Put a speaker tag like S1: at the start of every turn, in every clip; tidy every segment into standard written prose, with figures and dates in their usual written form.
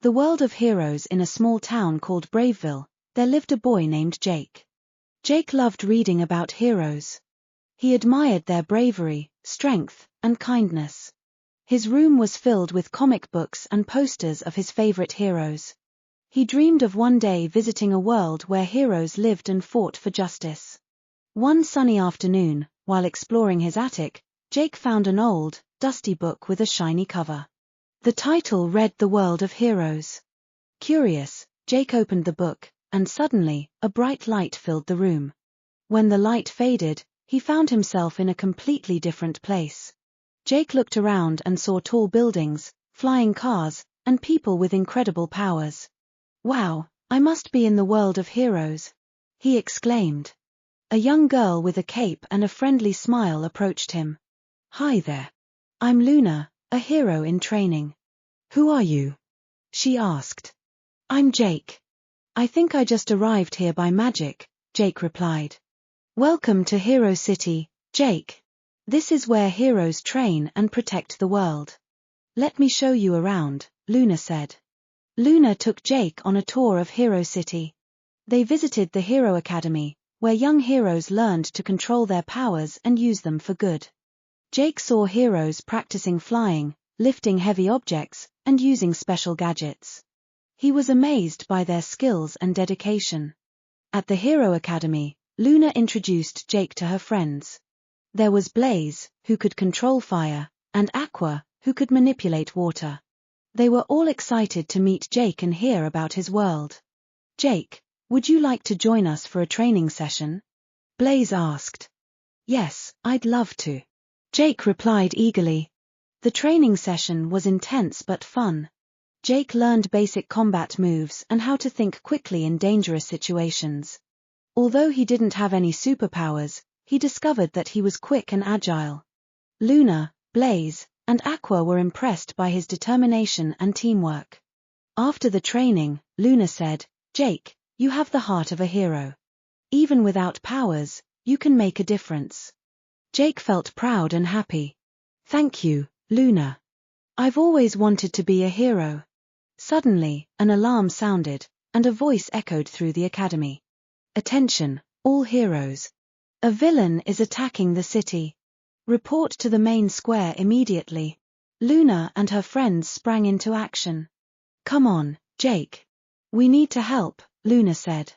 S1: The world of heroes. In a small town called Braveville, there lived a boy named Jake. Jake loved reading about heroes. He admired their bravery, strength, and kindness. His room was filled with comic books and posters of his favorite heroes. He dreamed of one day visiting a world where heroes lived and fought for justice. One sunny afternoon, while exploring his attic, Jake found an old, dusty book with a shiny cover. The title read The World of Heroes. Curious, Jake opened the book, and suddenly, a bright light filled the room. When the light faded, he found himself in a completely different place. Jake looked around and saw tall buildings, flying cars, and people with incredible powers. "Wow, I must be in the world of heroes," he exclaimed. A young girl with a cape and a friendly smile approached him. "Hi there. I'm Luna, a hero in training." "Who are you?" she asked. "I'm Jake. I think I just arrived here by magic," Jake replied. "Welcome to Hero City, Jake. This is where heroes train and protect the world." "Let me show you around," Luna said. Luna took Jake on a tour of Hero City. They visited the Hero Academy, where young heroes learned to control their powers and use them for good. Jake saw heroes practicing flying, lifting heavy objects, and using special gadgets. He was amazed by their skills and dedication. At the Hero Academy, Luna introduced Jake to her friends. There was Blaze, who could control fire, and Aqua, who could manipulate water. They were all excited to meet Jake and hear about his world. "Jake, would you like to join us for a training session?" Blaze asked. "Yes, I'd love to," Jake replied eagerly. The training session was intense but fun. Jake learned basic combat moves and how to think quickly in dangerous situations. Although he didn't have any superpowers, he discovered that he was quick and agile. Luna, Blaze, and Aqua were impressed by his determination and teamwork. After the training, Luna said, "Jake, you have the heart of a hero. Even without powers, you can make a difference." Jake felt proud and happy. "Thank you, Luna. I've always wanted to be a hero." Suddenly, an alarm sounded, and a voice echoed through the academy. "Attention, all heroes. A villain is attacking the city. Report to the main square immediately." Luna and her friends sprang into action. "Come on, Jake. We need to help," Luna said.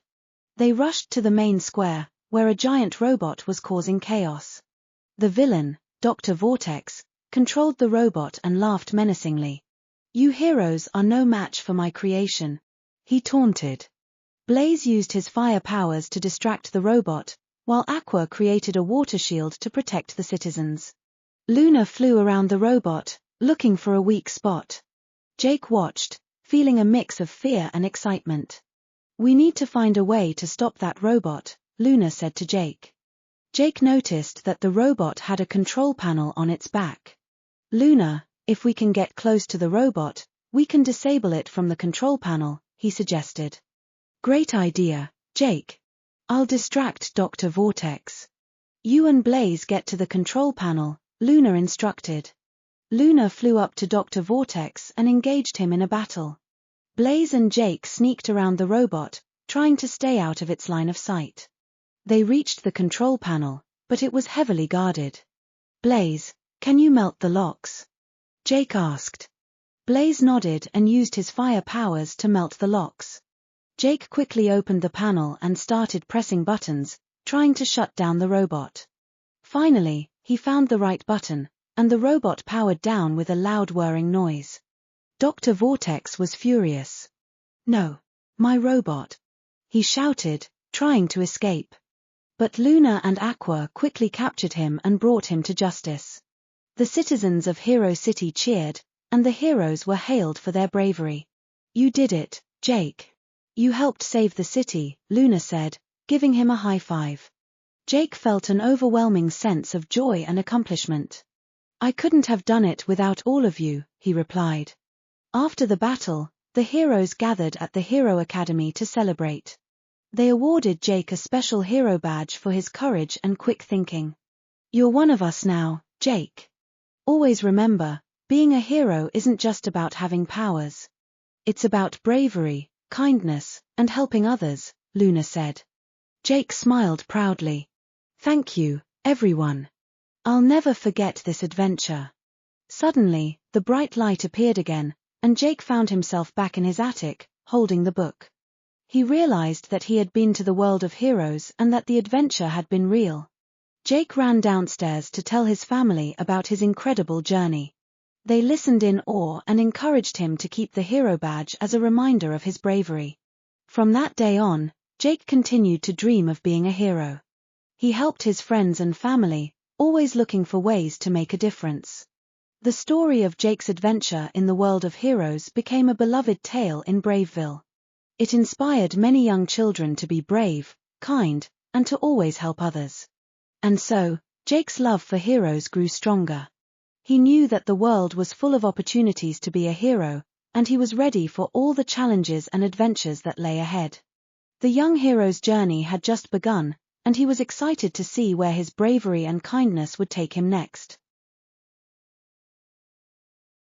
S1: They rushed to the main square, where a giant robot was causing chaos. The villain, Dr. Vortex, controlled the robot and laughed menacingly. "You heroes are no match for my creation," he taunted. Blaze used his fire powers to distract the robot, while Aqua created a water shield to protect the citizens. Luna flew around the robot, looking for a weak spot. Jake watched, feeling a mix of fear and excitement. "We need to find a way to stop that robot," Luna said to Jake. Jake noticed that the robot had a control panel on its back. "Luna, if we can get close to the robot, we can disable it from the control panel," he suggested. "Great idea, Jake. I'll distract Dr. Vortex. You and Blaze get to the control panel," Luna instructed. Luna flew up to Dr. Vortex and engaged him in a battle. Blaze and Jake sneaked around the robot, trying to stay out of its line of sight. They reached the control panel, but it was heavily guarded. "Blaze, can you melt the locks?" Jake asked. Blaze nodded and used his fire powers to melt the locks. Jake quickly opened the panel and started pressing buttons, trying to shut down the robot. Finally, he found the right button, and the robot powered down with a loud whirring noise. Dr. Vortex was furious. "No, my robot," he shouted, trying to escape. But Luna and Aqua quickly captured him and brought him to justice. The citizens of Hero City cheered, and the heroes were hailed for their bravery. "You did it, Jake. You helped save the city," Luna said, giving him a high five. Jake felt an overwhelming sense of joy and accomplishment. "I couldn't have done it without all of you," he replied. After the battle, the heroes gathered at the Hero Academy to celebrate. They awarded Jake a special hero badge for his courage and quick thinking. "You're one of us now, Jake. Always remember, being a hero isn't just about having powers. It's about bravery, kindness, and helping others, Luna said. Jake smiled proudly. Thank you, everyone. I'll never forget this adventure. Suddenly, the bright light appeared again, and Jake found himself back in his attic, holding the book. He realized that he had been to the world of heroes and that the adventure had been real. Jake ran downstairs to tell his family about his incredible journey. They listened in awe and encouraged him to keep the hero badge as a reminder of his bravery. From that day on, Jake continued to dream of being a hero. He helped his friends and family, always looking for ways to make a difference. The story of Jake's adventure in the world of heroes became a beloved tale in Braveville. It inspired many young children to be brave, kind, and to always help others. And so, Jake's love for heroes grew stronger. He knew that the world was full of opportunities to be a hero, and he was ready for all the challenges and adventures that lay ahead. The young hero's journey had just begun, and he was excited to see where his bravery and kindness would take him next.